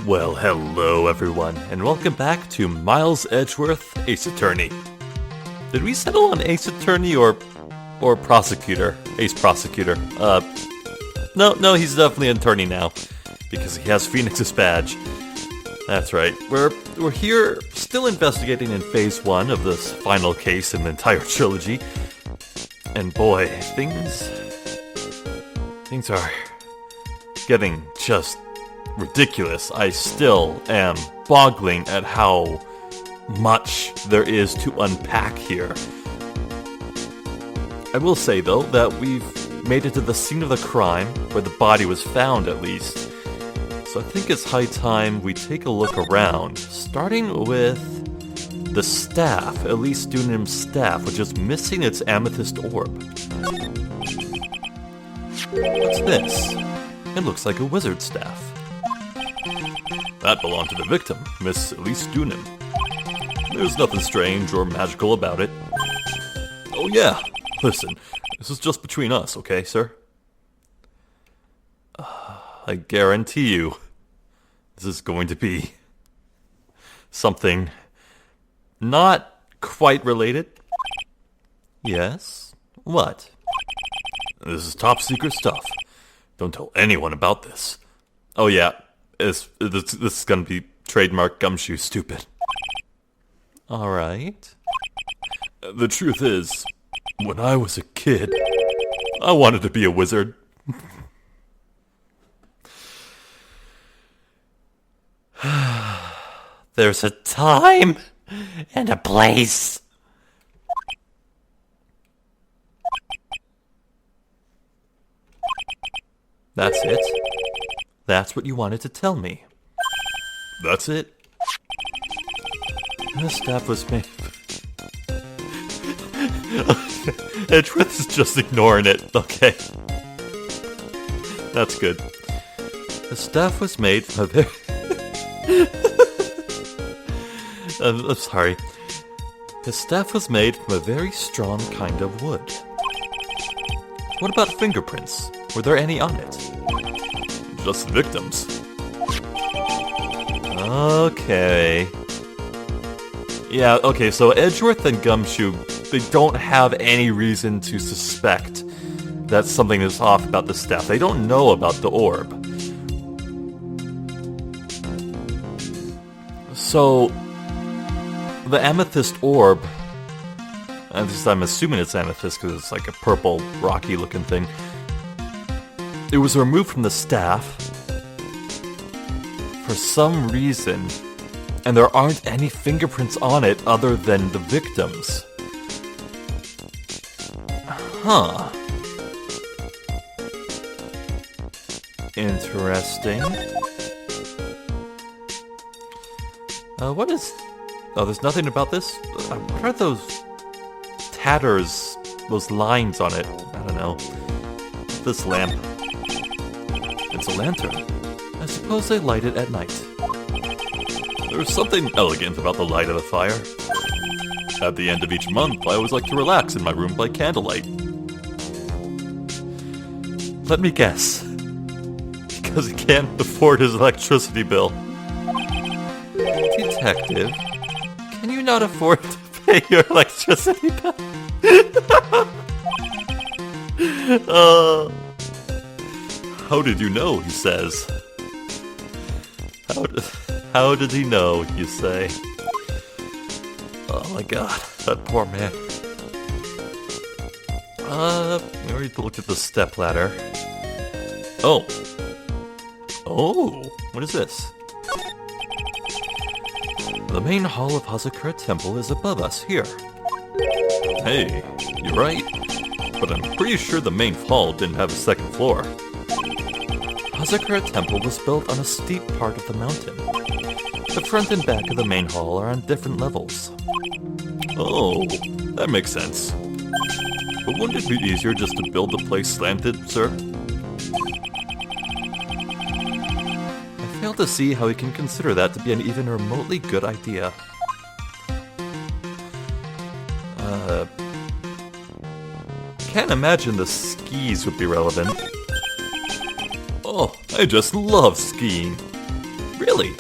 Well, hello everyone, and welcome back to Miles Edgeworth, Ace Attorney. Did we settle on Ace Attorney or Prosecutor? Ace Prosecutor. No, he's definitely an attorney now, because he has Phoenix's badge. That's right. We're here, still investigating in Phase 1 of this final case in the entire trilogy. And boy, things are getting just ridiculous. I still am boggling at how much there is to unpack here. I will say, though, that we've made it to the scene of the crime, where the body was found at least. So I think it's high time we take a look around, starting with the staff, Elise Dunham's staff, which is missing its amethyst orb. What's this? It looks like a wizard staff. That belonged to the victim, Miss Elise Dunham. There's nothing strange or magical about it. Oh yeah, listen, this is just between us, okay, sir? I guarantee you, this is going to be something not quite related. Yes? What? This is top secret stuff. Don't tell anyone about this. Oh yeah, this is gonna be trademark gumshoe stupid. Alright. The truth is, when I was a kid, I wanted to be a wizard. There's a time and a place. That's it? That's what you wanted to tell me. That's it? The staff was made... Edgeworth is just ignoring it. Okay. That's good. The staff was made from a very... I'm sorry. The staff was made from a very strong kind of wood. What about fingerprints? Were there any on it? Just the victims. Okay. Yeah, okay, so Edgeworth and Gumshoe, they don't have any reason to suspect that something is off about the staff. They don't know about the orb. So, the amethyst orb, at least I'm assuming it's amethyst because it's like a purple, rocky looking thing. It was removed from the staff for some reason, and there aren't any fingerprints on it other than the victims. Huh. Interesting. What is... Oh, there's nothing about this? What are those tatters, those lines on it? I don't know. This lamp. It's a lantern. I suppose they light it at night. There's something elegant about the light of the fire. At the end of each month, I always like to relax in my room by candlelight. Let me guess. Because he can't afford his electricity bill. Detective, can you not afford to pay your electricity bill? How did you know, he says. How did he know, you say? Oh my god, that poor man. We need to look at the stepladder. Oh, what is this? The main hall of Hazakura Temple is above us here. Hey, you're right. But I'm pretty sure the main hall didn't have a second floor. Hazakura Temple was built on a steep part of the mountain. The front and back of the main hall are on different levels. Oh, that makes sense. But wouldn't it be easier just to build the place slanted, sir? I fail to see how he can consider that to be an even remotely good idea. Can't imagine the skis would be relevant. Oh, I just love skiing. Really?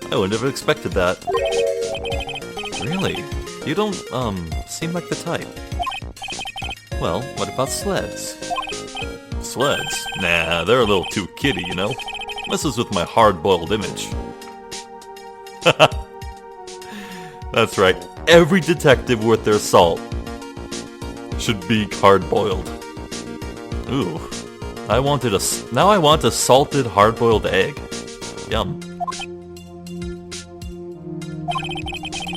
I would have expected that. Really? You don't, seem like the type. Well, what about sleds? Sleds? Nah, they're a little too kiddie, you know? Messes with my hard-boiled image. That's right. Every detective worth their salt should be hard-boiled. Ooh. Now I want a salted hard-boiled egg. Yum.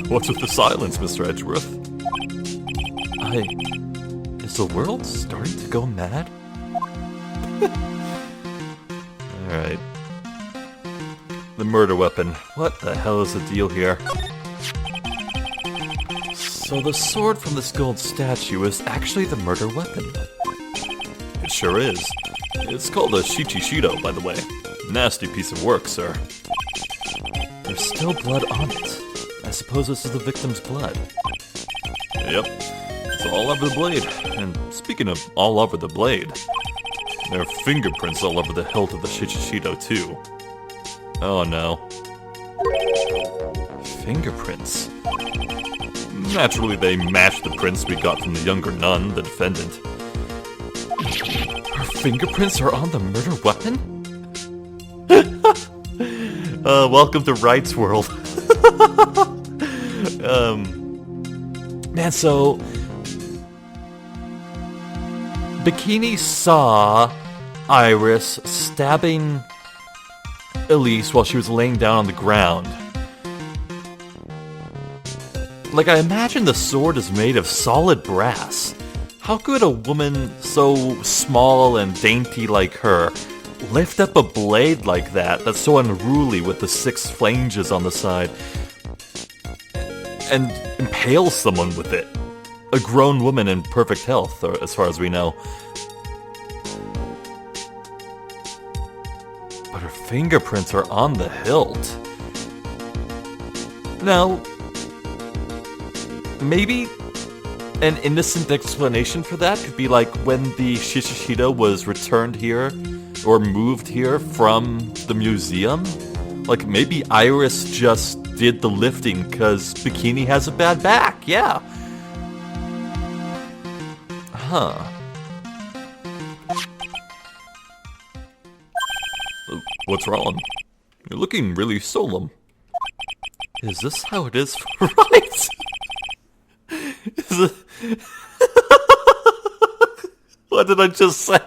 What's with the silence, Mr. Edgeworth? Is the world starting to go mad? Alright. The murder weapon. What the hell is the deal here? So the sword from this gold statue is actually the murder weapon. It sure is. It's called a Shichishido, by the way. Nasty piece of work, sir. There's still blood on it. I suppose this is the victim's blood. Yep. It's all over the blade. And speaking of all over the blade, there are fingerprints all over the hilt of the Shichishido, too. Oh no. Fingerprints. Naturally, they match the prints we got from the younger nun, the defendant. Her fingerprints are on the murder weapon? Welcome to Wright's world. Man, so Bikini saw Iris stabbing Elise while she was laying down on the ground. Like, I imagine the sword is made of solid brass. How could a woman so small and dainty like her lift up a blade like that that's so unruly with the 6 flanges on the side and impale someone with it? A grown woman in perfect health, or as far as we know. But her fingerprints are on the hilt. Now, maybe an innocent explanation for that could be like when the Shichishido was returned here or moved here from the museum. Like maybe Iris just did the lifting because Bikini has a bad back. Yeah. Huh. What's wrong? You're looking really solemn. Is this how it is for Wright? Is it... What did I just say?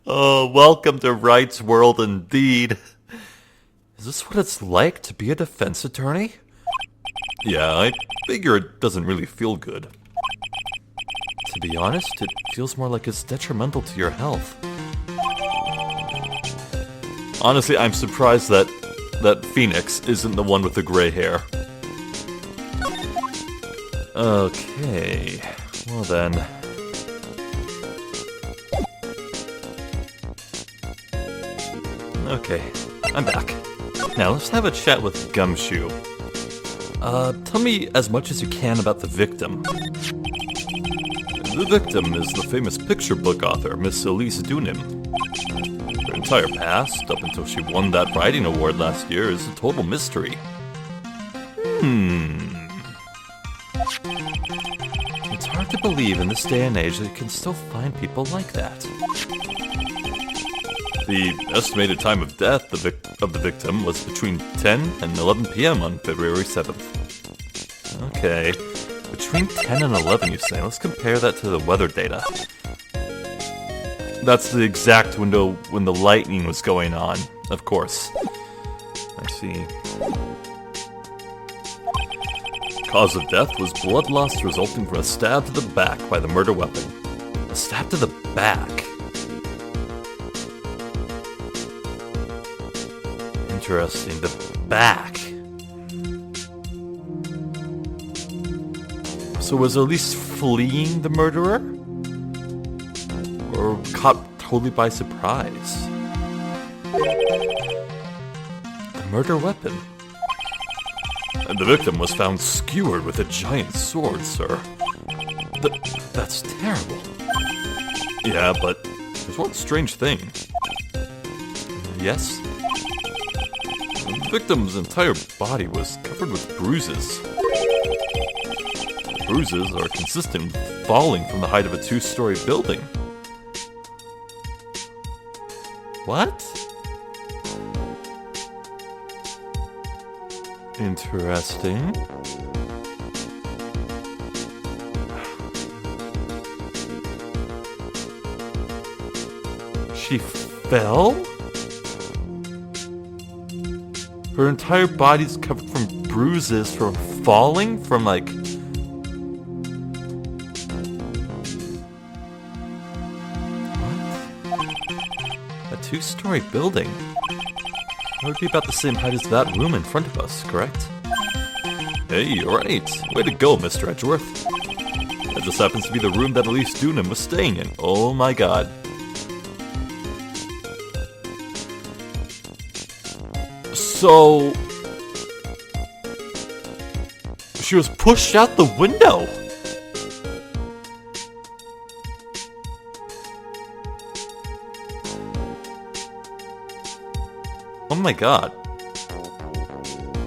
Oh, welcome to Wright's world indeed. Is this what it's like to be a defense attorney? Yeah, I figure it doesn't really feel good. To be honest, it feels more like it's detrimental to your health. Honestly, I'm surprised that Phoenix isn't the one with the gray hair. Okay, well then. Okay, I'm back. Now let's have a chat with Gumshoe. Tell me as much as you can about the victim. The victim is the famous picture book author, Miss Elise Dunim. Her entire past, up until she won that writing award last year, is a total mystery. It's hard to believe in this day and age that you can still find people like that. The estimated time of death of the victim was between 10 and 11 p.m. on February 7th. Okay, between 10 and 11 you say. Let's compare that to the weather data. That's the exact window when the lightning was going on, of course. I see. Cause of death was blood loss resulting from a stab to the back by the murder weapon. A stab to the back? Interesting, the back. So was Elise fleeing the murderer? Or caught totally by surprise? The murder weapon. And the victim was found skewered with a giant sword, sir. That's terrible. Yeah, but there's one strange thing. Yes? The victim's entire body was covered with bruises. Bruises are consistent with falling from the height of a 2-story building. What? Interesting. She fell? Her entire body's covered from bruises from falling from like... What? A 2-story building? That would be about the same height as that room in front of us, correct? Hey, alright. Way to go, Mr. Edgeworth. That just happens to be the room that Elise Dunham was staying in. Oh my god. So... she was pushed out the window! Oh my god.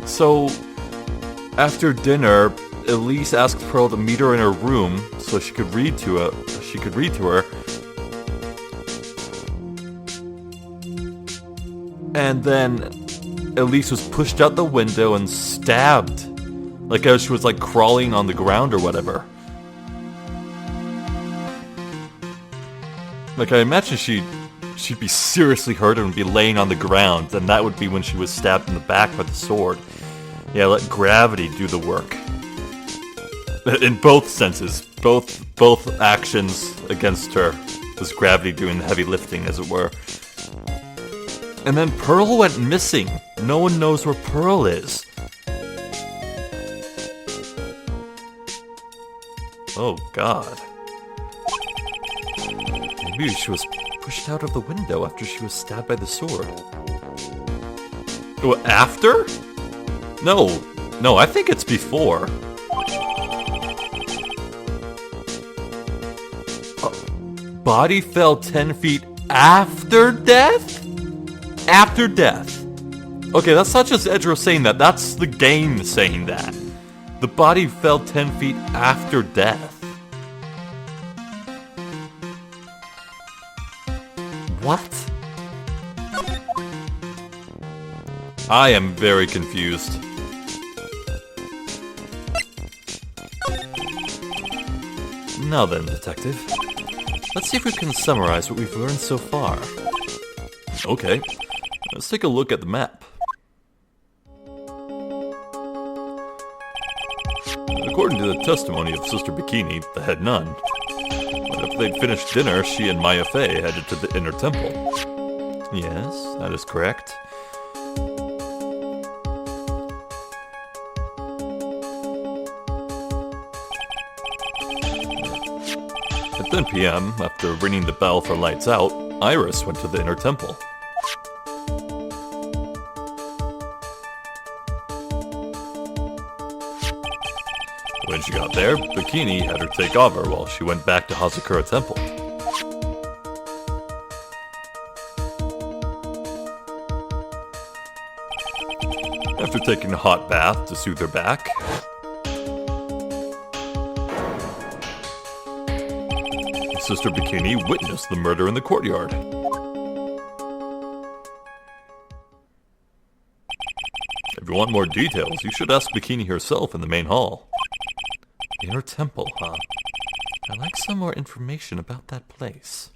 So, after dinner, Elise asked Pearl to meet her in her room so she could read to her. And then Elise was pushed out the window and stabbed. Like as she was like crawling on the ground or whatever. Like I imagine she'd be seriously hurt and be laying on the ground, and that would be when she was stabbed in the back by the sword. Yeah, let gravity do the work. In both senses, both actions against her was gravity doing the heavy lifting, as it were. And then Pearl went missing. No one knows where Pearl is. Oh god. Maybe she was pushed out of the window after she was stabbed by the sword. Oh, after? No, I think it's before. Body fell 10 feet after death? After death. Okay, that's not just Edgeworth saying that, that's the game saying that. The body fell 10 feet after death. What? I am very confused. Now then, detective. Let's see if we can summarize what we've learned so far. Okay, let's take a look at the map. According to the testimony of Sister Bikini, the head nun, after they'd finished dinner, she and Maya Fey headed to the inner temple. Yes, that is correct. At 10 p.m., after ringing the bell for lights out, Iris went to the inner temple. When she got there, Bikini had her take over while she went back to Hazakura Temple. After taking a hot bath to soothe her back, Sister Bikini witnessed the murder in the courtyard. If you want more details, you should ask Bikini herself in the main hall. Inner temple, huh? I'd like some more information about that place.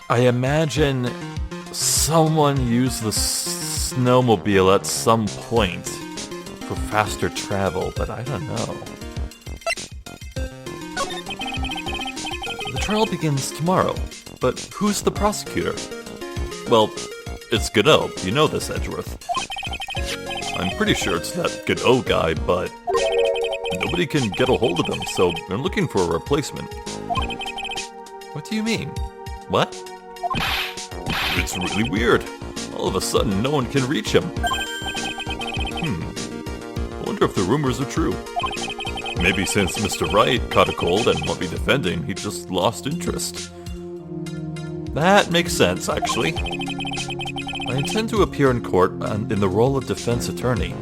I imagine someone used the snowmobile at some point for faster travel, but I don't know. The trial begins tomorrow, but who's the prosecutor? Well, it's Godot. You know this, Edgeworth. I'm pretty sure it's that Godot guy, but nobody can get a hold of him, so they're looking for a replacement. What do you mean? What? It's really weird. All of a sudden, no one can reach him. I wonder if the rumors are true. Maybe since Mr. Wright caught a cold and won't be defending, he just lost interest. That makes sense, actually. I intend to appear in court in the role of defense attorney.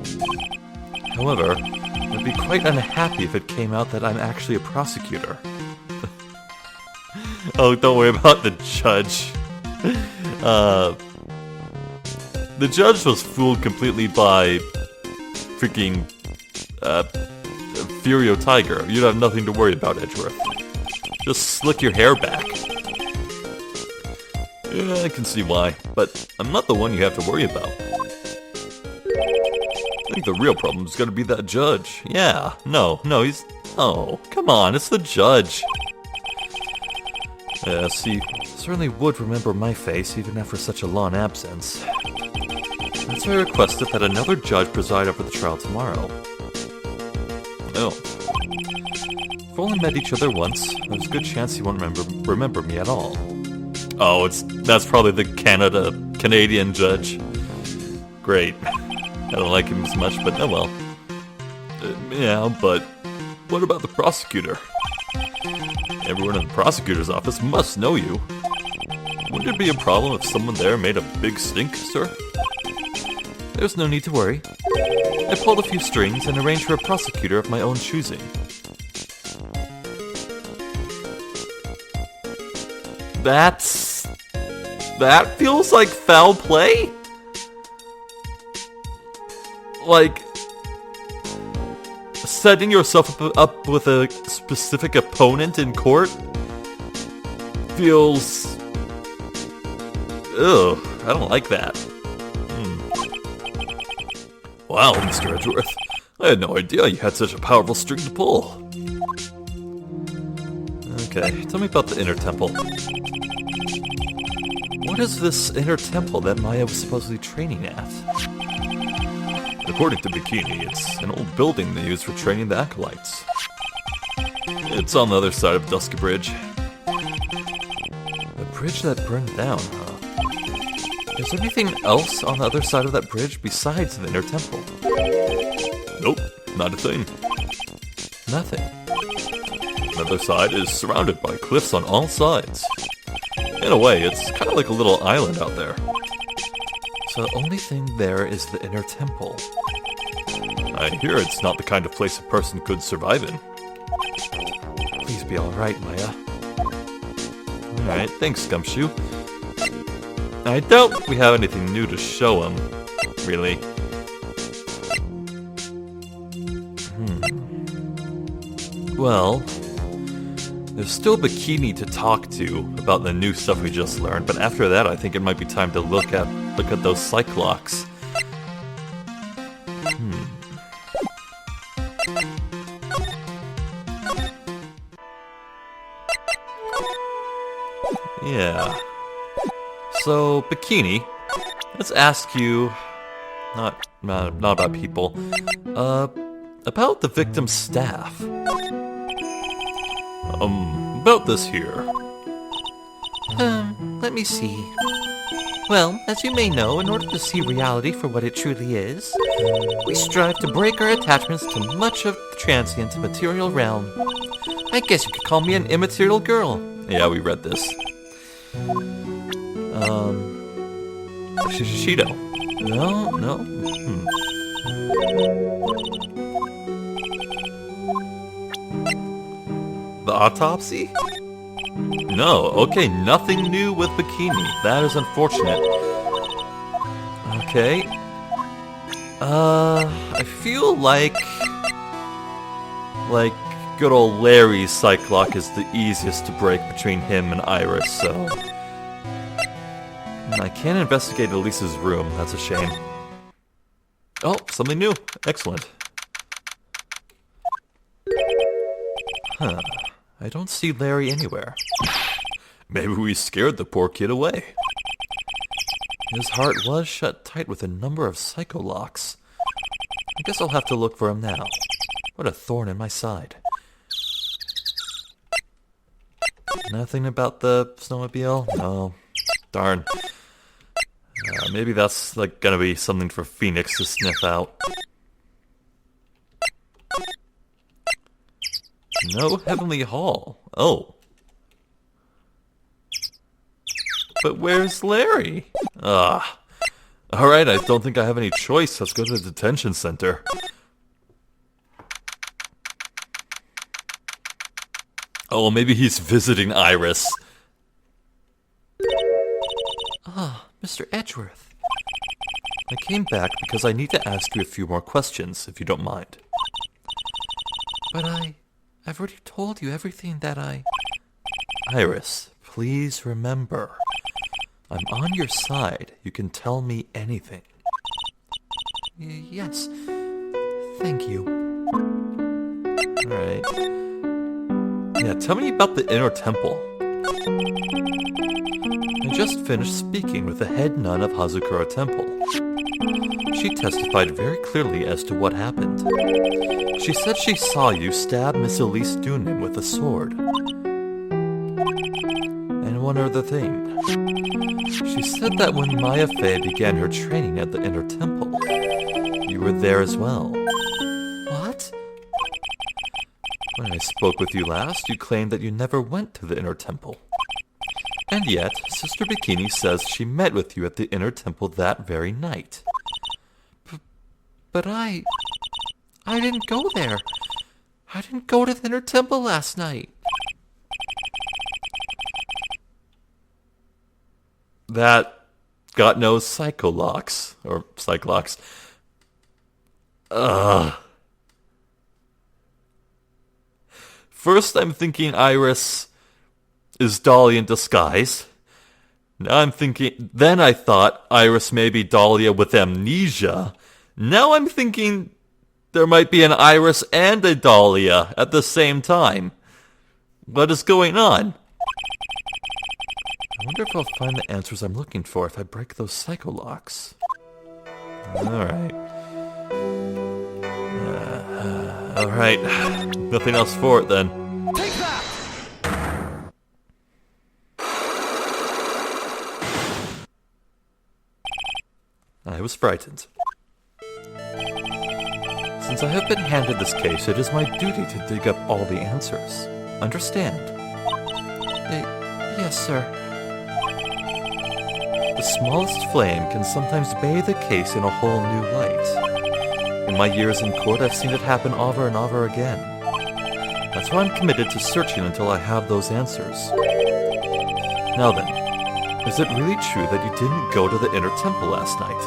However, I'd be quite unhappy if it came out that I'm actually a prosecutor. Oh, don't worry about the judge. The judge was fooled completely by freaking Furio Tiger. You'd have nothing to worry about, Edgeworth. Just slick your hair back. Yeah, I can see why, but I'm not the one you have to worry about. I think the real problem is going to be that judge. Yeah, no, he's... Oh, come on, it's the judge. Yes, he certainly would remember my face, even after such a long absence. That's why I requested that another judge preside over the trial tomorrow. Oh. If we only met each other once, there's a good chance he won't remember me at all. Oh, that's probably the Canadian judge. Great. I don't like him as much, but oh well. Yeah, but what about the prosecutor? Everyone in the prosecutor's office must know you. Wouldn't it be a problem if someone there made a big stink, sir? There's no need to worry. I pulled a few strings and arranged for a prosecutor of my own choosing. That feels like foul play? Like, setting yourself up with a specific opponent in court feels... Ugh, I don't like that. Wow, Mr. Edgeworth. I had no idea you had such a powerful string to pull. Okay, tell me about the inner temple. What is this inner temple that Maya was supposedly training at? According to Bikini, it's an old building they use for training the acolytes. It's on the other side of Dusky Bridge. The bridge that burned down, huh? Is there anything else on the other side of that bridge besides the inner temple? Nope, not a thing. Nothing. The other side is surrounded by cliffs on all sides. In a way, it's kind of like a little island out there. So the only thing there is the inner temple. I hear it's not the kind of place a person could survive in. Please be alright, Maya. Alright, thanks, Gumshoe. I doubt we have anything new to show him, really. Well, there's still Bikini to talk to about the new stuff we just learned, but after that I think it might be time to look at those Cyclocks. Yeah. So, Bikini, let's ask you, not about people, about the victim's staff. About this here. Let me see. Well, as you may know, in order to see reality for what it truly is, we strive to break our attachments to much of the transient material realm. I guess you could call me an immaterial girl. Yeah, we read this. Shishido. No. The autopsy? No, okay, nothing new with Bikini. That is unfortunate. Okay. I feel like good old Larry's Cyclock is the easiest to break between him and Iris, so... I can't investigate Elise's room, that's a shame. Oh, something new. Excellent. Huh. I don't see Larry anywhere. Maybe we scared the poor kid away. His heart was shut tight with a number of psycholocks. I guess I'll have to look for him now. What a thorn in my side. Nothing about the snowmobile? No. Darn. Maybe that's gonna be something for Phoenix to sniff out. No heavenly hall. Oh. But where's Larry? Alright, I don't think I have any choice. Let's go to the detention center. Oh, maybe he's visiting Iris. Mr. Edgeworth. I came back because I need to ask you a few more questions, if you don't mind. But I've already told you everything that I... Iris, please remember. I'm on your side. You can tell me anything. Yes. Thank you. Alright. Yeah, tell me about the inner temple. I just finished speaking with the head nun of Hazukura Temple. She testified very clearly as to what happened. She said she saw you stab Miss Elise Dunin with a sword. And one other thing. She said that when Maya Fey began her training at the Inner Temple, you were there as well. What? When I spoke with you last, you claimed that you never went to the Inner Temple. And yet, Sister Bikini says she met with you at the Inner Temple that very night. But I didn't go there. I didn't go to the Inner Temple last night. That got no psycholocks, or psychlocks. First I'm thinking Iris is Dahlia in disguise. Now I'm thinking... Then I thought Iris may be Dahlia with amnesia. Now I'm thinking there might be an Iris and a Dahlia at the same time. What is going on? I wonder if I'll find the answers I'm looking for if I break those psycholocks. Alright. Alright. Nothing else for it then. Take that! I was frightened. Since I have been handed this case, it is my duty to dig up all the answers. Understand? Yes, sir. The smallest flame can sometimes bathe a case in a whole new light. In my years in court, I've seen it happen over and over again. That's why I'm committed to searching until I have those answers. Now then, is it really true that you didn't go to the Inner Temple last night?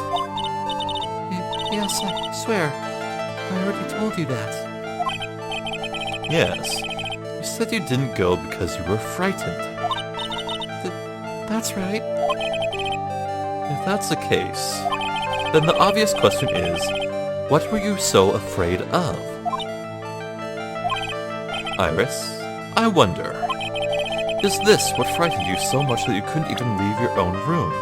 Yes, I swear. I already told you that. Yes. You said you didn't go because you were frightened. That's right. If that's the case, then the obvious question is, what were you so afraid of? Iris, I wonder, is this what frightened you so much that you couldn't even leave your own room?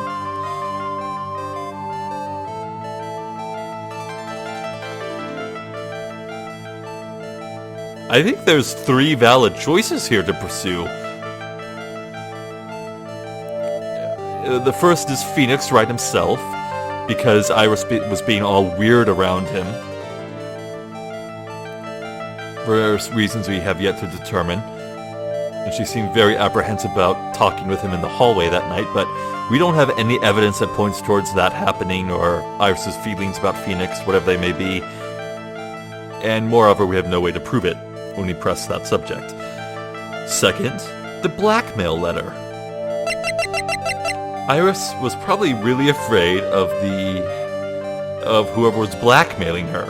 I think there's 3 valid choices here to pursue. The first is Phoenix Wright himself, because Iris was being all weird around him. For reasons we have yet to determine. And she seemed very apprehensive about talking with him in the hallway that night, but we don't have any evidence that points towards that happening, or Iris's feelings about Phoenix, whatever they may be. And moreover, we have no way to prove it when we press that subject. Second, the blackmail letter. Iris was probably really afraid of whoever was blackmailing her.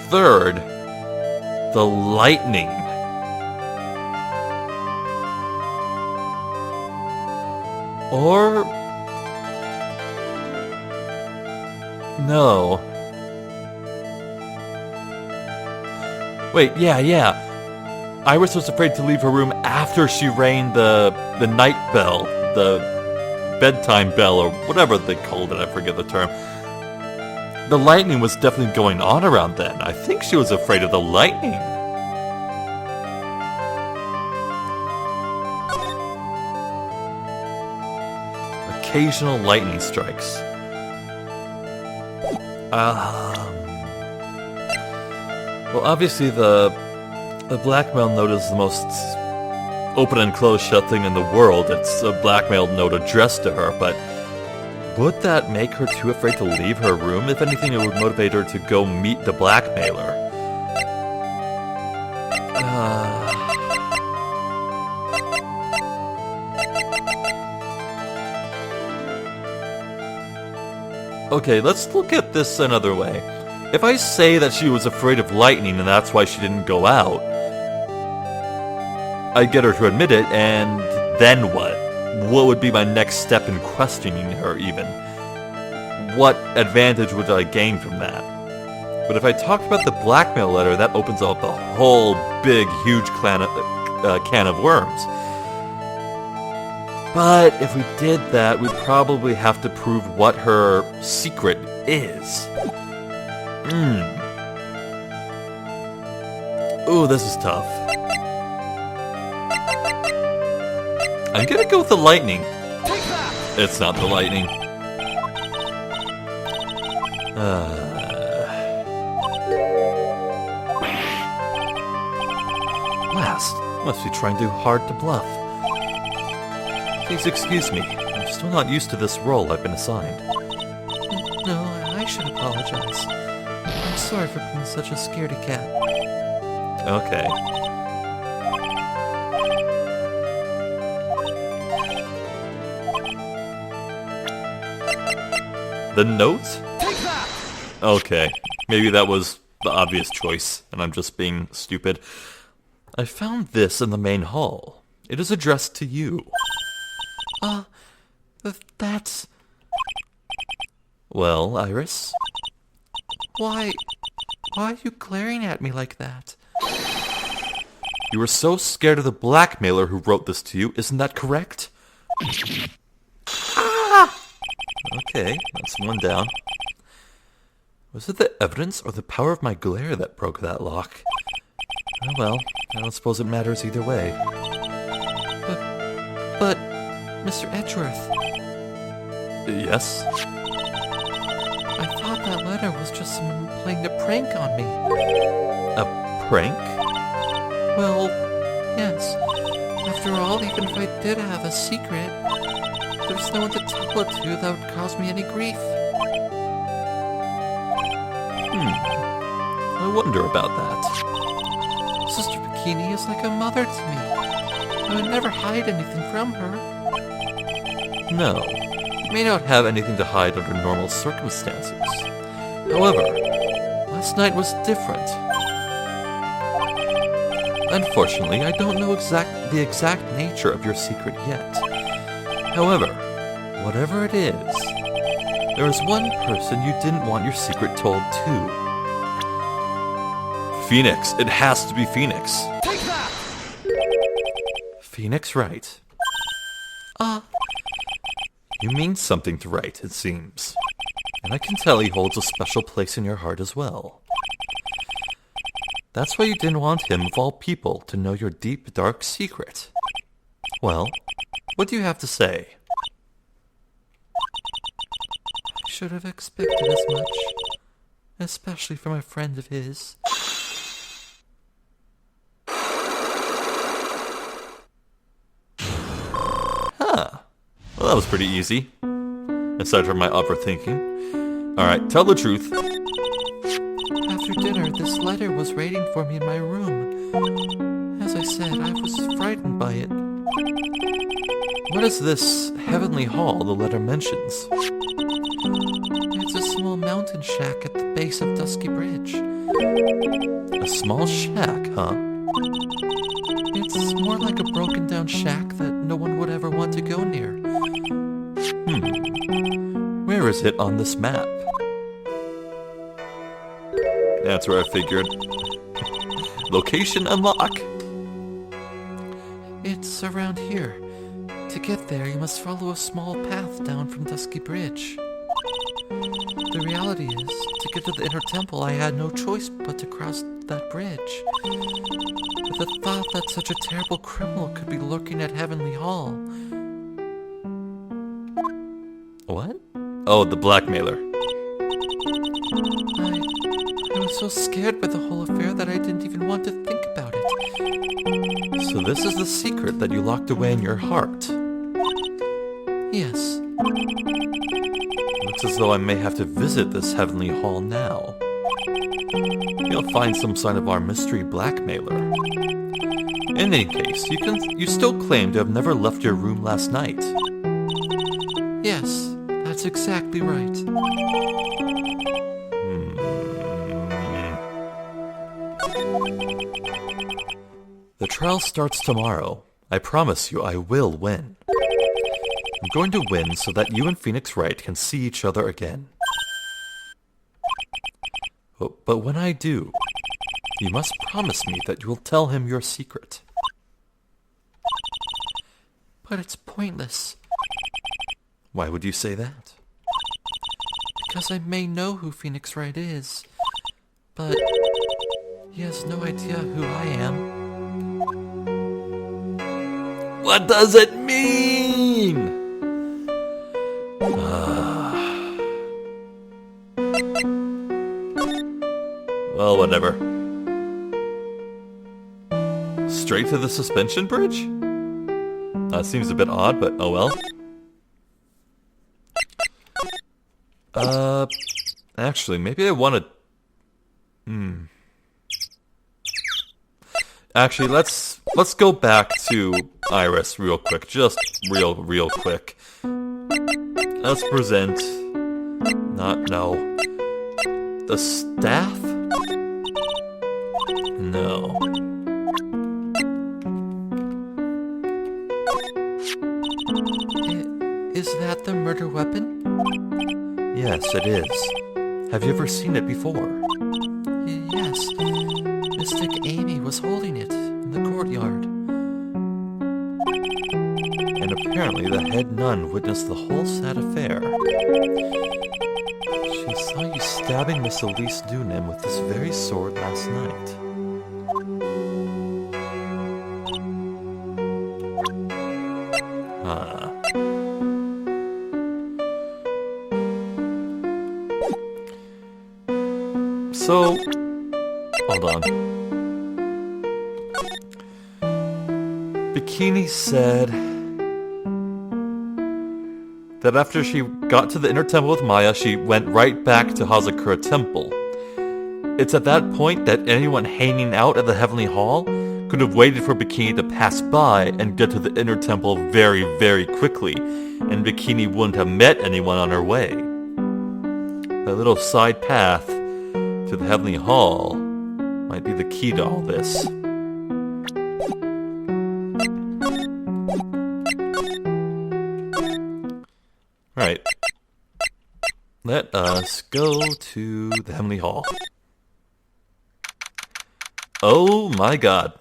Third, the lightning. Or... no. Wait, yeah. Iris was afraid to leave her room after she rang the night bell, the bedtime bell, or whatever they called it, I forget the term. The lightning was definitely going on around then. I think she was afraid of the lightning. Occasional lightning strikes. Well, obviously the blackmail note is the most open and closed shut thing in the world. It's a blackmail note addressed to her, but would that make her too afraid to leave her room? If anything, it would motivate her to go meet the blackmailer. Okay, let's look at this another way. If I say that she was afraid of lightning and that's why she didn't go out, I'd get her to admit it, and then what? What would be my next step in questioning her, even? What advantage would I gain from that? But if I talked about the blackmail letter, that opens up a whole big, huge can of worms. But if we did that, we'd probably have to prove what her secret is. Ooh, this is tough. I'm gonna go with the lightning. It's not the lightning. Last. Must be trying too hard to bluff. Please excuse me. I'm still not used to this role I've been assigned. No, I should apologize. I'm sorry for being such a scaredy cat. Okay. The note? Okay. Maybe that was the obvious choice, and I'm just being stupid. I found this in the main hall. It is addressed to you. That's... Well, Iris? Why are you glaring at me like that? You were so scared of the blackmailer who wrote this to you, isn't that correct? Okay, that's one down. Was it the evidence or the power of my glare that broke that lock? Oh well, I don't suppose it matters either way. But, Mr. Edgeworth... Yes? I thought that letter was just someone playing a prank on me. A prank? Well, yes. After all, even if I did have a secret, there's no one to tell it to that would cause me any grief. I wonder about that. Sister Bikini is like a mother to me. I would never hide anything from her. No, you may not have anything to hide under normal circumstances. However, last night was different. Unfortunately, I don't know the exact nature of your secret yet. However, whatever it is, there is one person you didn't want your secret told to. Phoenix. It has to be Phoenix. Take that! Phoenix Wright. You mean something to Wright, it seems. And I can tell he holds a special place in your heart as well. That's why you didn't want him, of all people, to know your deep, dark secret. Well, what do you have to say? I should have expected as much. Especially from a friend of his. Well, that was pretty easy. Aside from my overthinking. Alright, tell the truth. After dinner, this letter was waiting for me in my room. As I said, I was frightened by it. What is this heavenly hall the letter mentions? It's a small mountain shack at the base of Dusky Bridge. A small shack, huh? It's more like a broken down shack that no one would ever want to go near. Where is it on this map? That's where I figured. Location unlock. It's around here. To get there, you must follow a small path down from Dusky Bridge. The reality is, to get to the inner temple, I had no choice but to cross that bridge. But the thought that such a terrible criminal could be lurking at Heavenly Hall... What? Oh, the blackmailer. I was was so scared by the whole affair that I didn't even want to think about it. So this is the secret that you locked away in your heart. Yes. Looks as though I may have to visit this heavenly hall now. You'll find some sign of our mystery blackmailer. In any case, you still claim to have never left your room last night. Yes, that's exactly right. The trial starts tomorrow. I promise you I will win. I'm going to win so that you and Phoenix Wright can see each other again. But when I do, you must promise me that you will tell him your secret. But it's pointless. Why would you say that? Because I may know who Phoenix Wright is, but he has no idea who I am. What does it mean? Well, whatever. Straight to the suspension bridge? That seems a bit odd, but oh well. Actually, maybe I want to... Actually, let's go back to Iris real quick. Just real quick. Let's present... No. The staff? No. Is that the murder weapon? Yes, it is. Have you ever seen it before? Yes. Mystic Amy was holding it in the courtyard. And apparently the head nun witnessed the whole sad affair. She saw you stabbing Miss Elise Dunim with this very sword last night. So, hold on. Bikini said that after she got to the inner temple with Maya, she went right back to Hazakura Temple. It's at that point that anyone hanging out at the Heavenly Hall could have waited for Bikini to pass by and get to the inner temple very, very quickly, and Bikini wouldn't have met anyone on her way. That little side path to the Heavenly Hall might be the key to all this. Right. Let us go to the Heavenly Hall. Oh my god.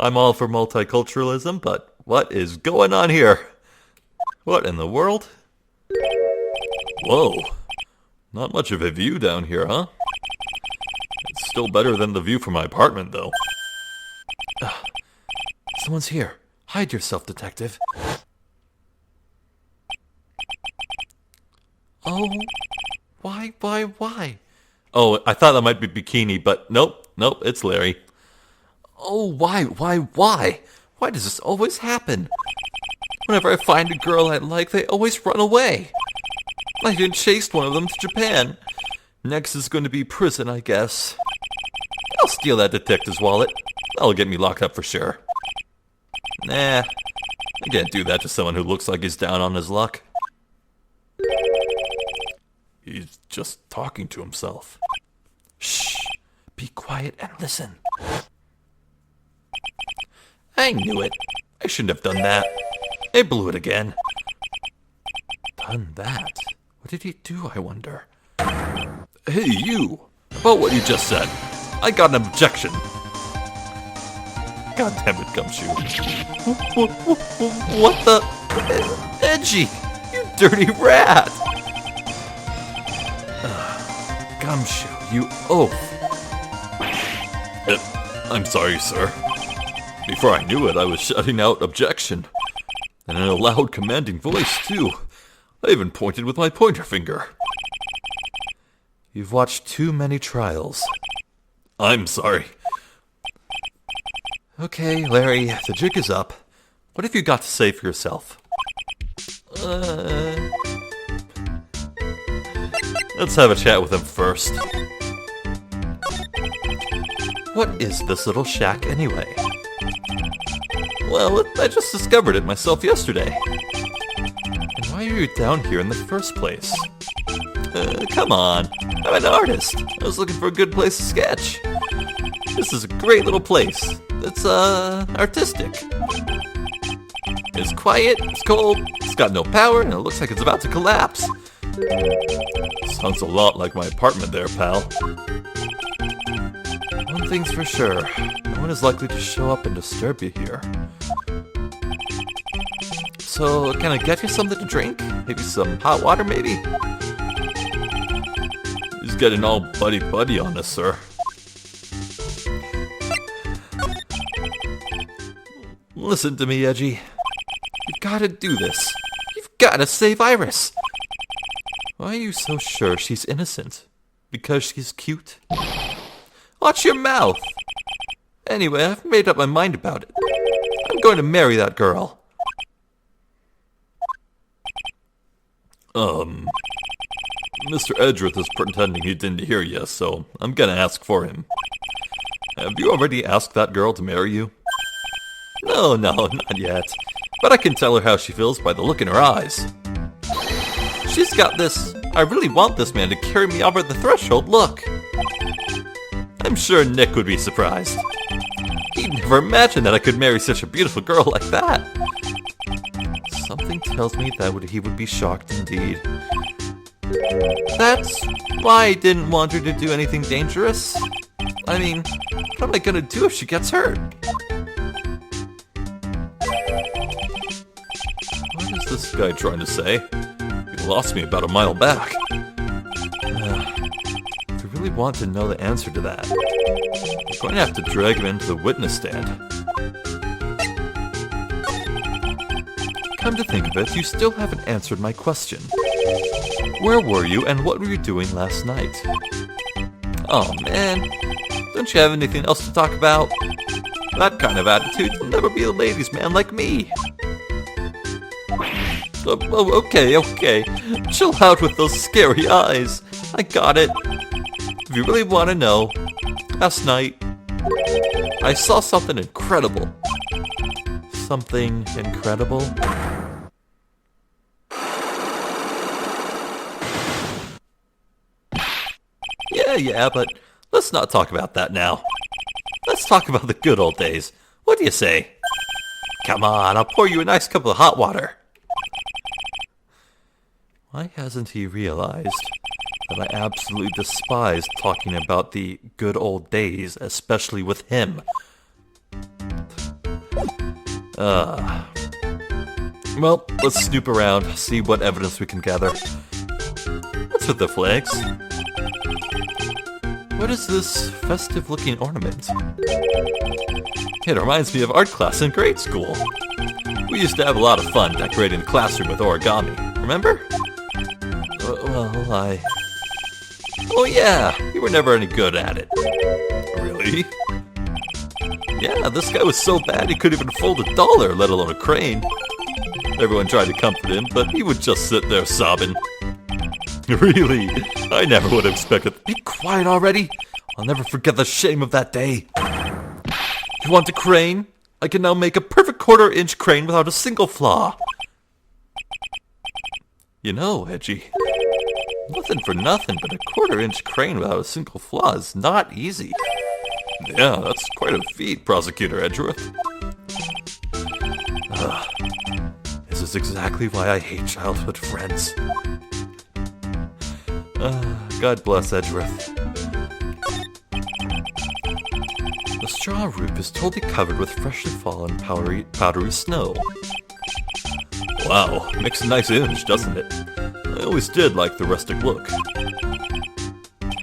I'm all for multiculturalism, but what is going on here? What in the world? Whoa. Not much of a view down here, huh? It's still better than the view from my apartment, though. Someone's here. Hide yourself, detective. Oh, why? Oh, I thought that might be Bikini, but nope, it's Larry. Oh, why? Why does this always happen? Whenever I find a girl I like, they always run away. I even chased one of them to Japan. Next is going to be prison, I guess. I'll steal that detective's wallet. That'll get me locked up for sure. Nah, I can't do that to someone who looks like he's down on his luck. He's just talking to himself. Shh, be quiet and listen. I knew it. I shouldn't have done that. I blew it again. Done that? What did he do, I wonder? Hey, you! About what you just said. I got an objection. God damn it, Gumshoe. What the? Edgy! You dirty rat! Gumshoe, you oaf. I'm sorry, sir. Before I knew it, I was shouting out objection. And in a loud, commanding voice, too. I even pointed with my pointer finger. You've watched too many trials. I'm sorry. Okay, Larry, the jig is up. What have you got to say for yourself? Let's have a chat with him first. What is this little shack anyway? Well, I just discovered it myself yesterday. And why are you down here in the first place? Come on. I'm an artist. I was looking for a good place to sketch. This is a great little place. It's, artistic. It's quiet, it's cold, it's got no power, and it looks like it's about to collapse. Sounds a lot like my apartment there, pal. One thing's for sure. No one is likely to show up and disturb you here. So, can I get you something to drink? Maybe some hot water, maybe? He's getting all buddy-buddy on us, sir. Listen to me, Edgy. You've gotta do this. You've gotta save Iris. Why are you so sure she's innocent? Because she's cute? Watch your mouth! Anyway, I've made up my mind about it. I'm going to marry that girl. Mr. Edgeworth is pretending he didn't hear you, so I'm gonna ask for him. Have you already asked that girl to marry you? No, not yet. But I can tell her how she feels by the look in her eyes. She's got this, I really want this man to carry me over the threshold look. I'm sure Nick would be surprised. He'd never imagined that I could marry such a beautiful girl like that. Something tells me that he would be shocked indeed. That's why I didn't want her to do anything dangerous. I mean, what am I gonna do if she gets hurt? What is this guy trying to say? He lost me about a mile back. If you really want to know the answer to that, you're going to have to drag him into the witness stand. Come to think of it, you still haven't answered my question. Where were you and what were you doing last night? Oh man, don't you have anything else to talk about? That kind of attitude will never be a ladies' man like me. Oh, okay. Chill out with those scary eyes. I got it. If you really want to know, last night, I saw something incredible. Something incredible? Yeah, but let's not talk about that now. Let's talk about the good old days. What do you say? Come on, I'll pour you a nice cup of hot water. Why hasn't he realized that I absolutely despise talking about the good old days, especially with him? Well, let's snoop around, see what evidence we can gather. What's with the flags? What is this festive-looking ornament? It reminds me of art class in grade school. We used to have a lot of fun decorating the classroom with origami, remember? Oh yeah, you were never any good at it. Really? Yeah, this guy was so bad he couldn't even fold $1, let alone a crane. Everyone tried to comfort him, but he would just sit there sobbing. Really? I never would have expected... Be quiet already! I'll never forget the shame of that day. You want a crane? I can now make a perfect 1/4-inch crane without a single flaw. You know, Edgy, nothing for nothing, but a 1/4-inch crane without a single flaw is not easy. Yeah, that's quite a feat, Prosecutor Edgeworth. This is exactly why I hate childhood friends. God bless Edgeworth. The straw roof is totally covered with freshly fallen powdery snow. Wow, makes a nice image, doesn't it? I always did like the rustic look.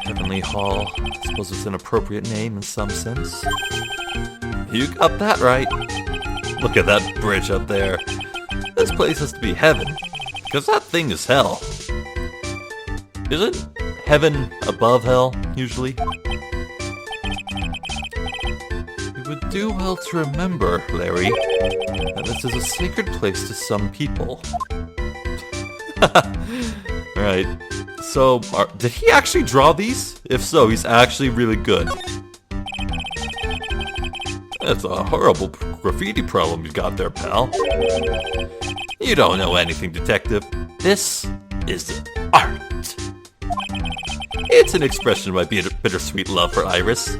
Heavenly Hall, I suppose it's an appropriate name in some sense. You got that right. Look at that bridge up there. place has to be heaven, because that thing is hell. Isn't heaven above hell, usually? You would do well to remember, Larry, that this is a sacred place to some people. Right. So, did he actually draw these? If so, he's actually really good. That's a horrible graffiti problem you got there, pal. You don't know anything, detective. This is art. It's an expression of my bittersweet love for Iris.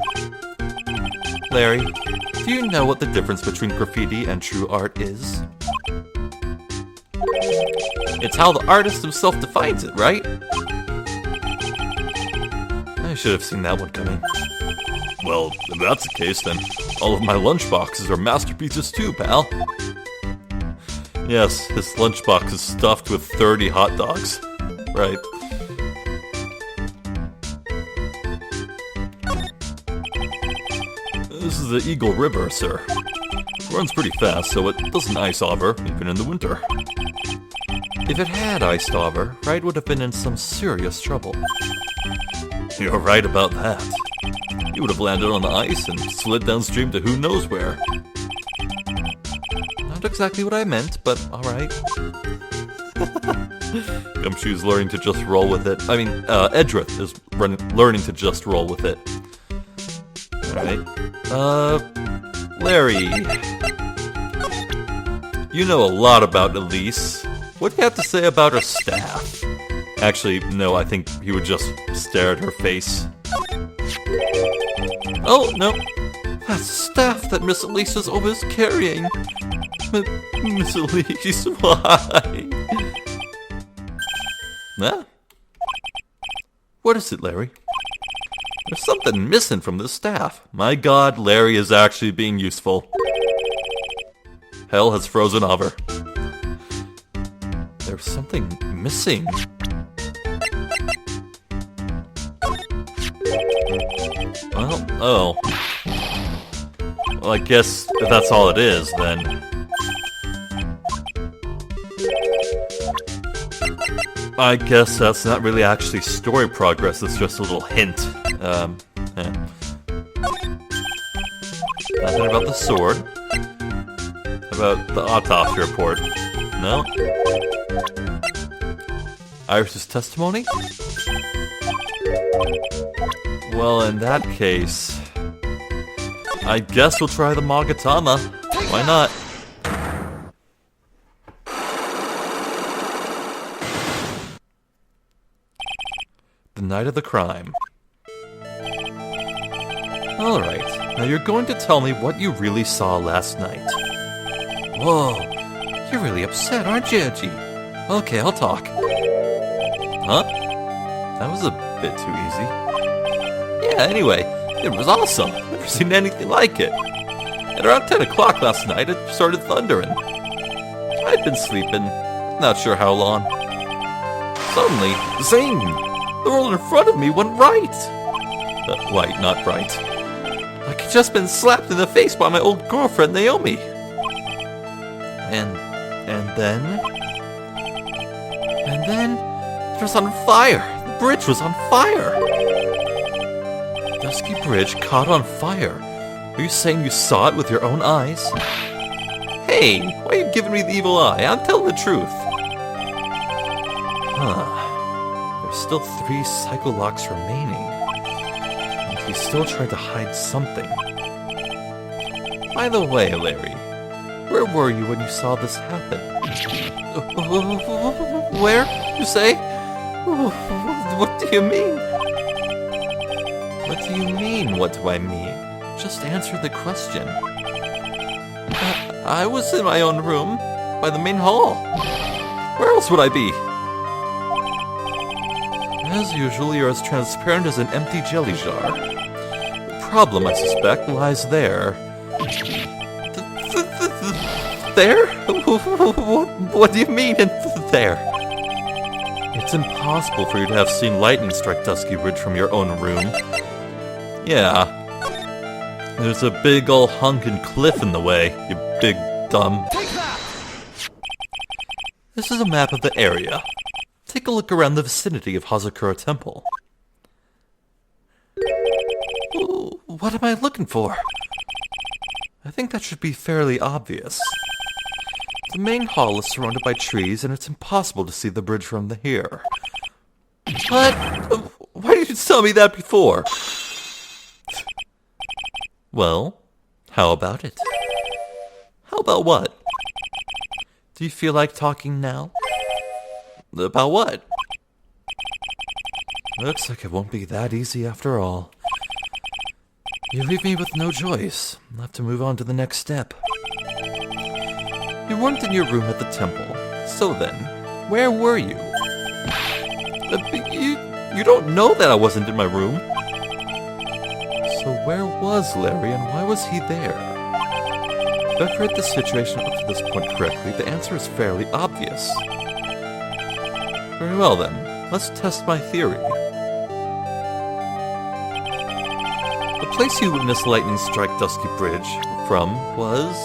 Larry, do you know what the difference between graffiti and true art is? It's how the artist himself defines it, right? I should have seen that one coming. Well, if that's the case, then all of my lunchboxes are masterpieces too, pal. Yes, his lunchbox is stuffed with 30 hot dogs. Right. This is the Eagle River, sir. It runs pretty fast, so it doesn't ice over, even in the winter. If it had iced over, Wright would have been in some serious trouble. You're right about that. He would have landed on the ice and slid downstream to who knows where. Not exactly what I meant, but alright. Gumshoe's learning to just roll with it. I mean, Edgeworth is learning to just roll with it. Alright. Larry. You know a lot about Elise. What do you have to say about her staff? Actually, no, I think he would just stare at her face. Oh, no. That staff that Miss Elise is always carrying. Miss Elise, why? Huh? What is it, Larry? There's something missing from the staff. My god, Larry is actually being useful. Hell has frozen over. There's something missing. Well, oh. Well, I guess if that's all it is, then... I guess that's not really actually story progress, it's just a little hint. Nothing about the sword. About the autopsy report. No? Iris's testimony? Well, in that case... I guess we'll try the Magatama. Why not? The night of the crime. Alright, now you're going to tell me what you really saw last night. Whoa, you're really upset, aren't you, Edgy? Okay, I'll talk. Huh? That was a bit too easy. Yeah, anyway, it was awesome. Never seen anything like it. At around 10 o'clock last night, it started thundering. I'd been sleeping, not sure how long. Suddenly, zing! The world in front of me went right. White, not bright. Like I'd just been slapped in the face by my old girlfriend, Naomi. And then it was on fire. The bridge was on fire. Dusky Bridge caught on fire. Are you saying you saw it with your own eyes? Hey, why are you giving me the evil eye? I'm telling the truth. Huh. There's still 3 psycholocks remaining. And he's still trying to hide something. By the way, Larry, where were you when you saw this happen? Where? You say? What do you mean? What do you mean, what do I mean? Just answer the question. I was in my own room, by the main hall. Where else would I be? As usual, you're as transparent as an empty jelly jar. The problem, I suspect, lies there. There? What do you mean, there? It's impossible for you to have seen lightning strike Dusky Bridge from your own room. Yeah. There's a big ol' hunkin' cliff in the way, you big dumb. This is a map of the area. Take a look around the vicinity of Hazakura Temple. Ooh, what am I looking for? I think that should be fairly obvious. The main hall is surrounded by trees, and it's impossible to see the bridge from here. What? Why didn't you tell me that before? Well, how about it? How about what? Do you feel like talking now? About what? Looks like it won't be that easy after all. You leave me with no choice. I'll have to move on to the next step. You weren't in your room at the temple. So then, where were you? You don't know that I wasn't in my room. So where was Larry, and why was he there? If I've read the situation up to this point correctly, the answer is fairly obvious. Very well then, let's test my theory. The place you witnessed lightning strike Dusky Bridge from was...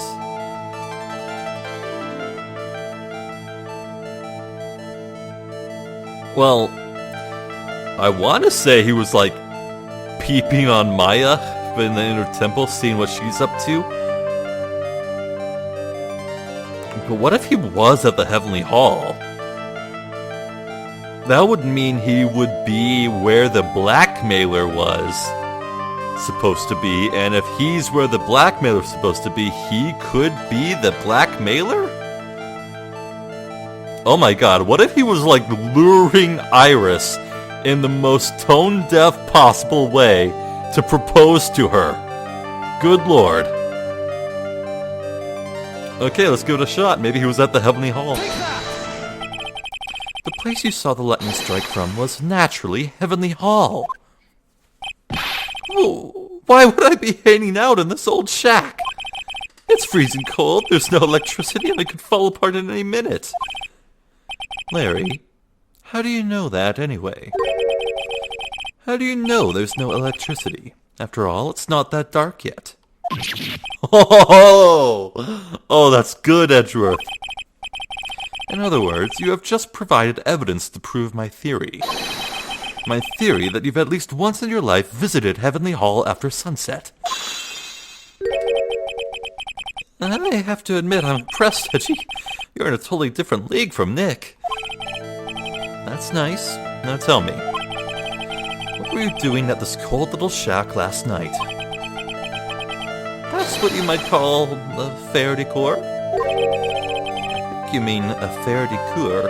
Well, I want to say he was like peeping on Maya in the inner temple, seeing what she's up to. But what if he was at the Heavenly Hall? That would mean he would be where the blackmailer was supposed to be, and if he's where the blackmailer's supposed to be, he could be the blackmailer? Oh my god, what if he was like luring Iris in the most tone-deaf possible way to propose to her? Good lord. Okay, let's give it a shot. Maybe he was at the Heavenly Hall. The place you saw the lightning strike from was naturally Heavenly Hall. Oh, why would I be hanging out in this old shack? It's freezing cold, there's no electricity, and it could fall apart in any minute. Larry, how do you know that anyway? How do you know there's no electricity? After all, it's not that dark yet. Oh, that's good, Edgeworth. In other words, you have just provided evidence to prove my theory. My theory that you've at least once in your life visited Heavenly Hall after sunset. I have to admit I'm impressed, Edgy. You're in a totally different league from Nick. That's nice. Now tell me, what were you doing at this cold little shack last night? That's what you might call a fair decor. You mean a fair decor?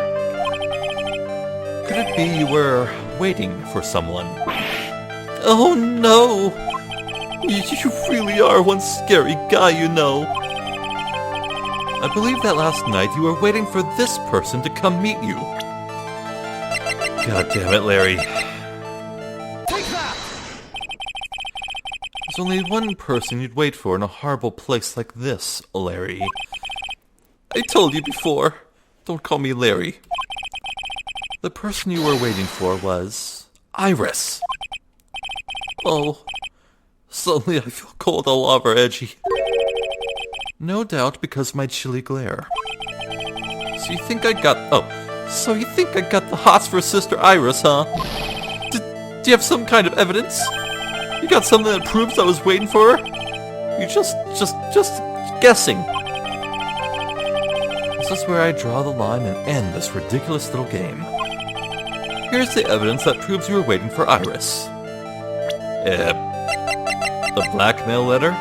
Could it be you were waiting for someone? Oh no! You really are one scary guy, you know. I believe that last night you were waiting for this person to come meet you. God damn it, Larry. Take that! There's only one person you'd wait for in a horrible place like this, Larry. I told you before. Don't call me Larry. The person you were waiting for was... Iris! Oh. Suddenly I feel cold all over, Edgy. No doubt because of my chilly glare. So you think I got the hots for Sister Iris, huh? Do you have some kind of evidence? You got something that proves I was waiting for her? You're just guessing. This is where I draw the line and end this ridiculous little game. Here's the evidence that proves you were waiting for Iris. The blackmail letter?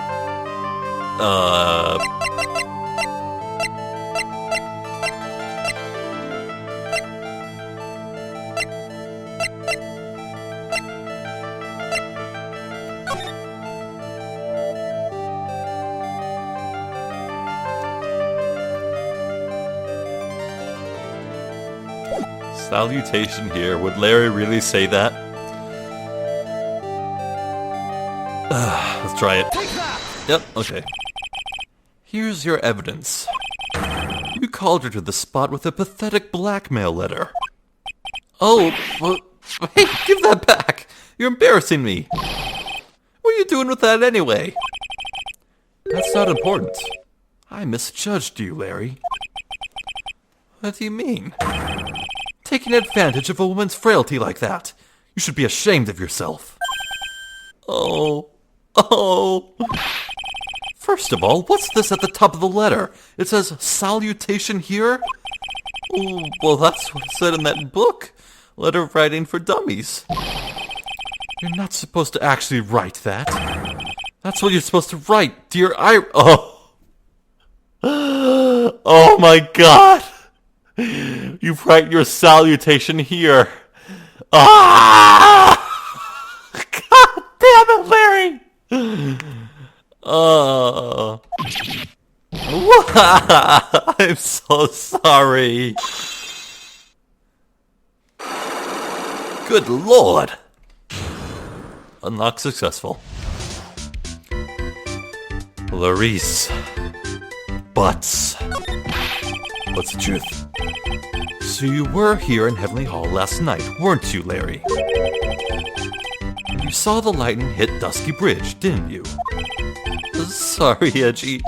Salutation here. Would Larry really say that? Let's try it. Yep, okay. Here's your evidence. You called her to the spot with a pathetic blackmail letter. Oh, well, hey, give that back. You're embarrassing me. What are you doing with that anyway? That's not important. I misjudged you, Larry. What do you mean? Taking advantage of a woman's frailty like that. You should be ashamed of yourself. Oh. First of all, what's this at the top of the letter? It says, salutation here? Oh, well, that's what it said in that book. Letter writing for dummies. You're not supposed to actually write that. That's what you're supposed to write, dear Oh. Oh my god. You write your salutation here. Ah! God damn it, Larry! I'm so sorry. Good lord. Unlock successful. Clarice. Butts. What's the truth? So you were here in Heavenly Hall last night, weren't you, Larry? And you saw the lightning hit Dusky Bridge, didn't you? Sorry, Edgy.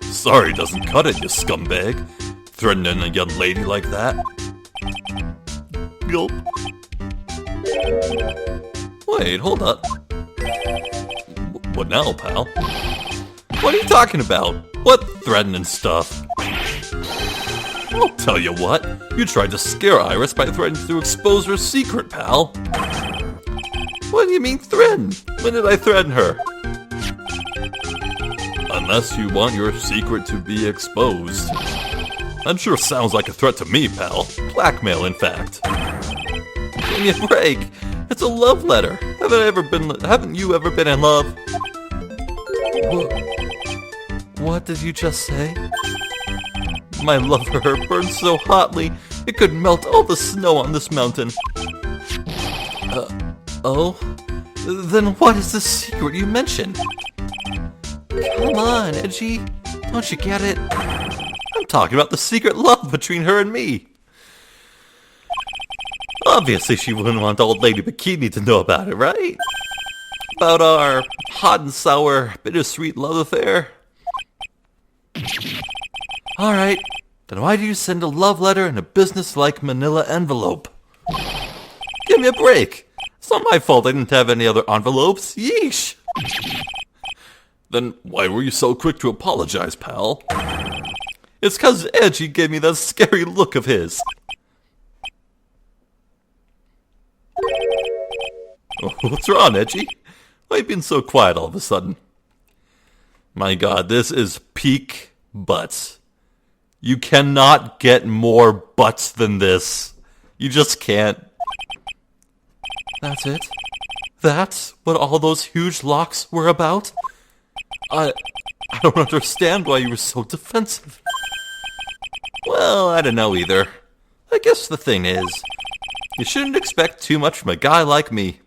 Sorry doesn't cut it, you scumbag. Threatening a young lady like that. Gulp. Wait, hold up. What now, pal? What are you talking about? What threatening stuff? I'll tell you what. You tried to scare Iris by threatening to expose her secret, pal. What do you mean threaten? When did I threaten her? Unless you want your secret to be exposed. That sure sounds like a threat to me, pal. Blackmail, in fact. Give me a break. It's a love letter. Haven't you ever been in love? What did you just say? My love for her burned so hotly, it could melt all the snow on this mountain. Oh? Then what is the secret you mentioned? Come on, Edgy. Don't you get it? I'm talking about the secret love between her and me. Obviously she wouldn't want Old Lady Bikini to know about it, right? About our hot and sour, bittersweet love affair. Alright, then why do you send a love letter in a business-like manila envelope? Give me a break. It's not my fault I didn't have any other envelopes. Yeesh. Then why were you so quick to apologize, pal? It's 'cause Edgy gave me that scary look of his. What's wrong, Edgy? Why you been so quiet all of a sudden? My god, this is peak butts. You cannot get more butts than this. You just can't. That's it? That's what all those huge locks were about? I don't understand why you were so defensive. Well, I don't know either. I guess the thing is, you shouldn't expect too much from a guy like me.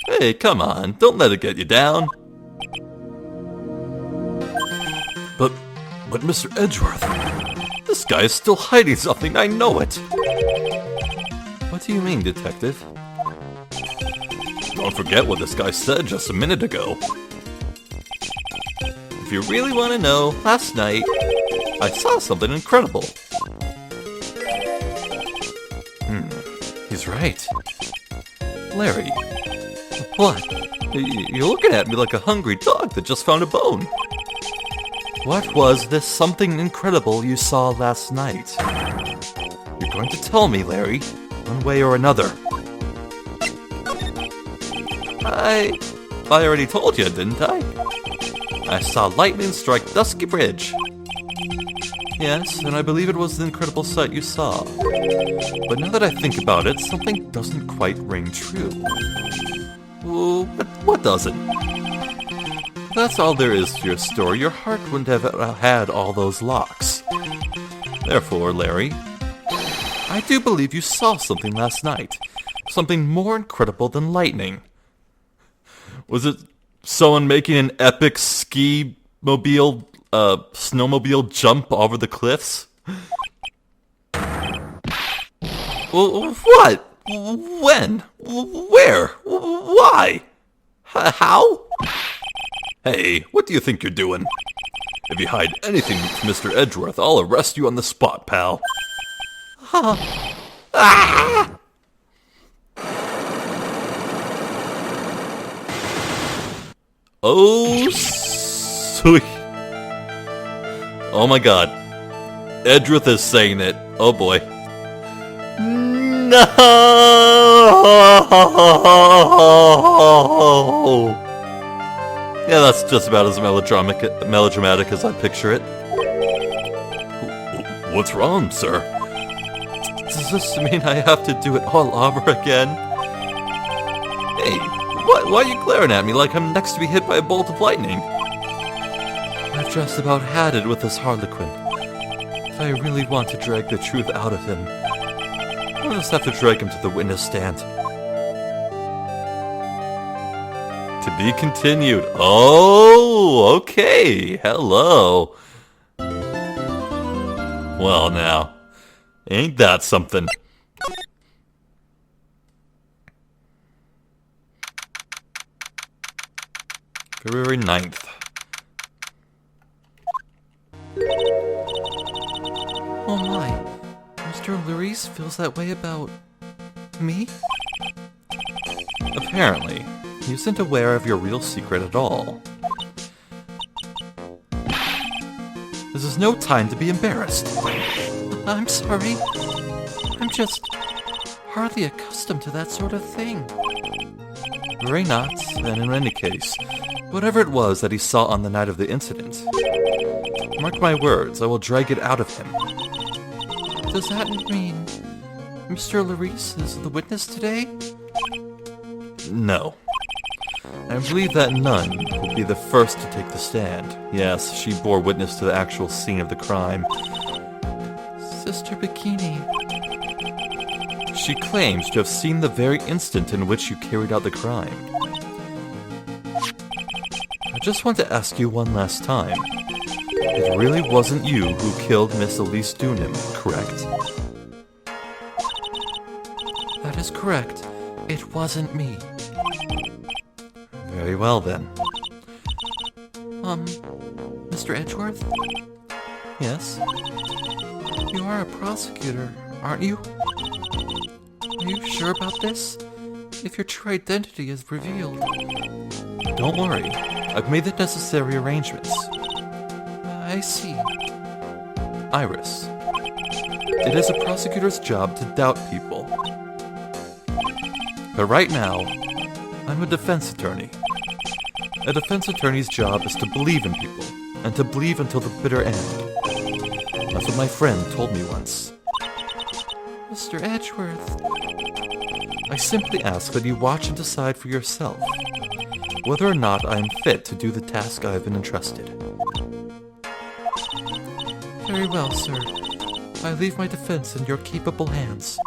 Hey, come on, don't let it get you down. But Mr. Edgeworth, this guy is still hiding something, I know it. What do you mean, detective? Don't forget what this guy said just a minute ago. If you really want to know, last night, I saw something incredible. He's right. Larry. What? You're looking at me like a hungry dog that just found a bone. What was this something incredible you saw last night? You're going to tell me, Larry, one way or another. I already told you, didn't I? I saw lightning strike Dusky Bridge. Yes, and I believe it was the incredible sight you saw. But now that I think about it, something doesn't quite ring true. Well, what doesn't? If that's all there is to your story, your heart wouldn't have had all those locks. Therefore, Larry, I do believe you saw something last night. Something more incredible than lightning. Was it someone making an epic snowmobile jump over the cliffs? Well, what? When? Where? Why? How? Hey, what do you think you're doing? If you hide anything from Mr. Edgeworth, I'll arrest you on the spot, pal. Oh, sweet. Oh my god. Edgeworth is saying it. Oh boy. No! Yeah, that's just about as melodramatic as I picture it. What's wrong, sir? Does this mean I have to do it all over again? Hey, why are you glaring at me like I'm next to be hit by a bolt of lightning? I've just about had it with this Harlequin. If I really want to drag the truth out of him, I'll just have to drag him to the witness stand. To be continued. Oh, okay. Hello. Well, now, ain't that something? February 9th. Oh my, Mr. Larice feels that way about me? Apparently, he isn't aware of your real secret at all. This is no time to be embarrassed. I'm sorry. I'm just hardly accustomed to that sort of thing. Worry not, and in any case, whatever it was that he saw on the night of the incident, mark my words, I will drag it out of him. Does that mean Mr. Larice is the witness today? No. I believe that nun will be the first to take the stand. Yes, she bore witness to the actual scene of the crime. Sister Bikini. She claims to have seen the very instant in which you carried out the crime. I just want to ask you one last time. It really wasn't you who killed Miss Elise Dunham, correct? That is correct. It wasn't me. Very well then. Mr. Edgeworth? Yes? You are a prosecutor, aren't you? Are you sure about this? If your true identity is revealed. Don't worry. I've made the necessary arrangements. I see. Iris. It is a prosecutor's job to doubt people. But right now, I'm a defense attorney. A defense attorney's job is to believe in people, and to believe until the bitter end. That's what my friend told me once. Mr. Edgeworth. I simply ask that you watch and decide for yourself whether or not I am fit to do the task I have been entrusted. Very well, sir. I leave my defense in your capable hands.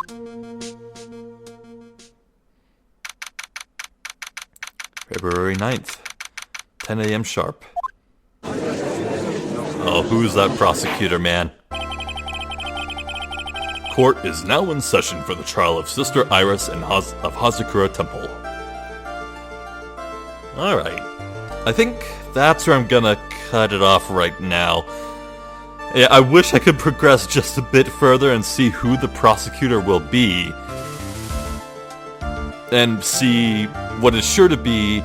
February 9th, 10 a.m. sharp. Oh, who's that prosecutor, man? Court is now in session for the trial of Sister Iris of Hazakura Temple. Alright. I think that's where I'm gonna cut it off right now. Yeah, I wish I could progress just a bit further and see who the prosecutor will be. And see what is sure to be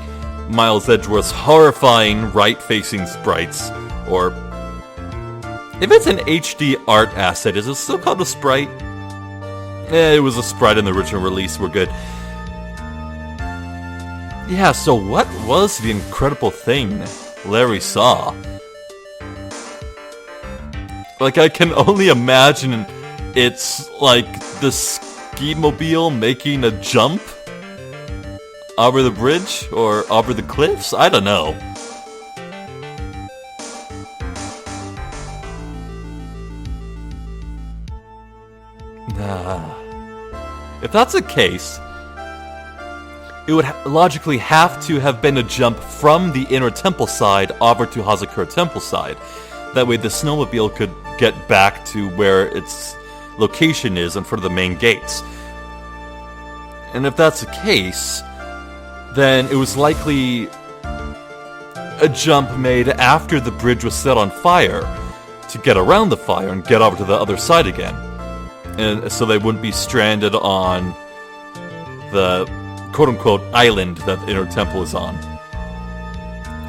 Miles Edgeworth's horrifying right-facing sprites. Or, if it's an HD art asset, is it still called a sprite? It was a sprite in the original release, we're good. Yeah, so what was the incredible thing Larry saw? Like, I can only imagine it's like the ski-mobile making a jump over the bridge or over the cliffs? I don't know. If that's the case, it would logically have to have been a jump from the inner temple side over to Hazakura Temple side. That way the snowmobile could get back to where its location is in front of the main gates. And if that's the case, then it was likely a jump made after the bridge was set on fire to get around the fire and get over to the other side again. And so they wouldn't be stranded on the quote-unquote island that the inner temple is on.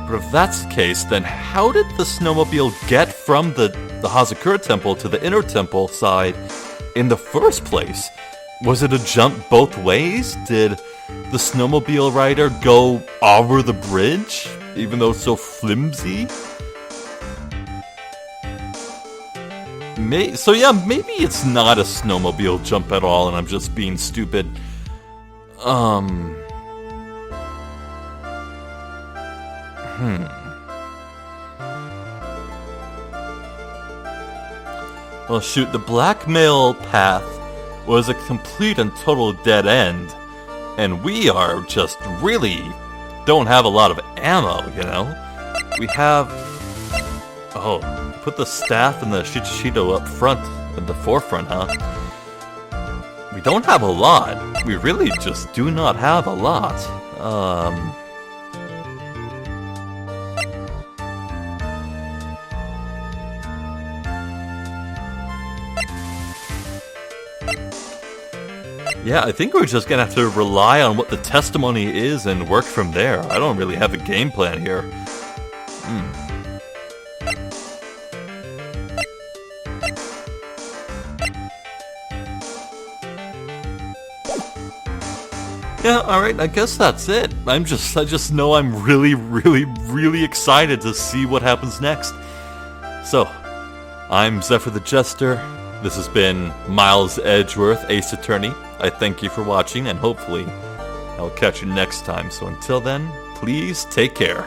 But if that's the case, then how did the snowmobile get from the Hazakura temple to the inner temple side in the first place? Was it a jump both ways? Did the snowmobile rider go over the bridge, even though it's so flimsy? So yeah, maybe it's not a snowmobile jump at all, and I'm just being stupid. Well, shoot, the blackmail path was a complete and total dead end, and we are just really don't have a lot of ammo, you know? We have... Oh, put the staff and the Shichido up front, in the forefront, huh? We don't have a lot. We really just do not have a lot. Yeah, I think we're just gonna have to rely on what the testimony is and work from there. I don't really have a game plan here. Yeah, alright, I guess that's it. I just know I'm really excited to see what happens next. So, I'm Zephyr the Jester. This has been Miles Edgeworth, Ace Attorney. I thank you for watching, and hopefully I'll catch you next time. So until then, please take care.